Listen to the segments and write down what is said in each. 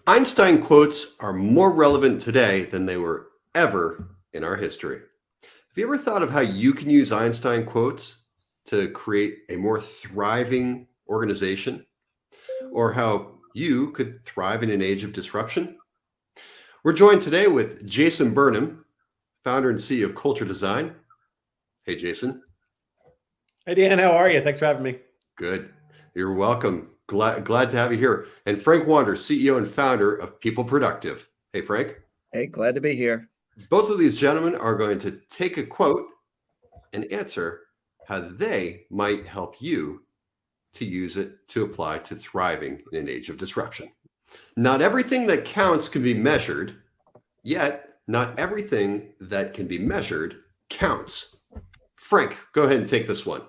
Einstein quotes are more relevant today than they were ever in our history. Have you ever thought of how you can use Einstein quotes to create a more thriving organization, or how you could thrive in an age of disruption? We're joined today with Jason Burnham, founder and CEO of Culture Design. Hey, Jason. Hey, Dan, how are you? Thanks for having me. Good. You're welcome. Glad to have you here. And Frank Wander, CEO and founder of PeopleProductive. Hey, Frank. Hey, glad to be here. Both of these gentlemen are going to take a quote and answer how they might help you to use it to apply to thriving in an age of disruption. Not everything that counts can be measured, yet not everything that can be measured counts. Frank, go ahead and take this one.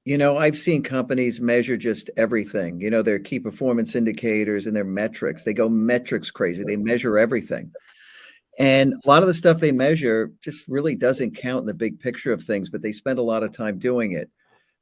You know, I've seen companies measure just everything, their key performance indicators and their metrics. They go metrics crazy. They measure everything. And a lot of the stuff they measure just really doesn't count in the big picture of things, but they spend a lot of time doing it.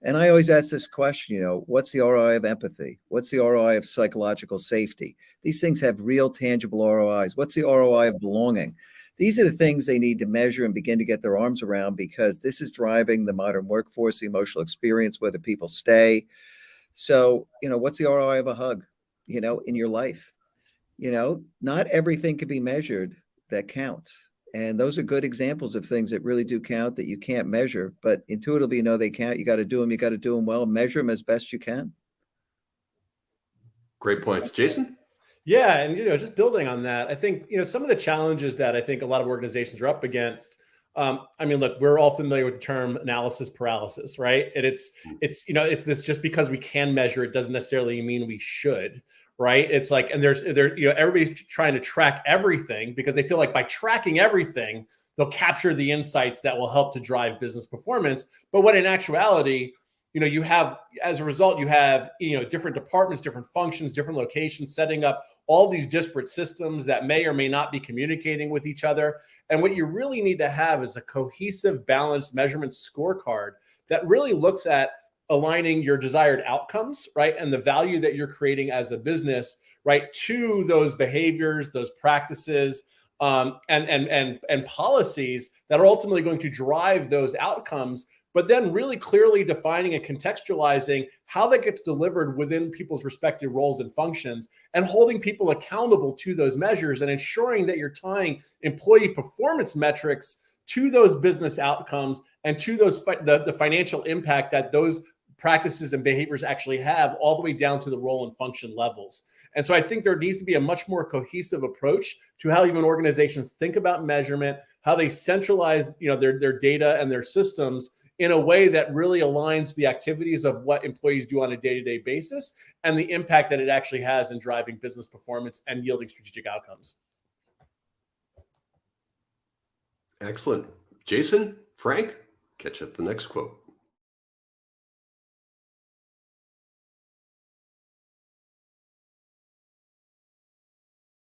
And I always ask this question, what's the ROI of empathy? What's the ROI of psychological safety? These things have real tangible ROIs. What's the ROI of belonging? These are the things they need to measure and begin to get their arms around, because this is driving the modern workforce, the emotional experience, whether people stay. So, what's the ROI of a hug, in your life? Not everything can be measured that counts. And those are good examples of things that really do count that you can't measure, but intuitively, they count. You got to do them. You got to do them well. Measure them as best you can. Great points. Jason? Yeah, and just building on that, I think some of the challenges that I think a lot of organizations are up against. Look, we're all familiar with the term analysis paralysis, right? And it's this, just because we can measure it doesn't necessarily mean we should, right? It's like, and everybody's trying to track everything because they feel like by tracking everything, they'll capture the insights that will help to drive business performance. But when in actuality, you have, as a result, you have, different departments, different functions, different locations setting up all these disparate systems that may or may not be communicating with each other. And what you really need to have is a cohesive, balanced measurement scorecard that really looks at aligning your desired outcomes, right? And the value that you're creating as a business, right, to those behaviors, those practices, and policies that are ultimately going to drive those outcomes, but then really clearly defining and contextualizing how that gets delivered within people's respective roles and functions, and holding people accountable to those measures, and ensuring that you're tying employee performance metrics to those business outcomes and to those the financial impact that those practices and behaviors actually have, all the way down to the role and function levels. And so I think there needs to be a much more cohesive approach to how even organizations think about measurement, how they centralize their data and their systems in a way that really aligns the activities of what employees do on a day-to-day basis and the impact that it actually has in driving business performance and yielding strategic outcomes. Excellent. Jason, Frank, catch up the next quote.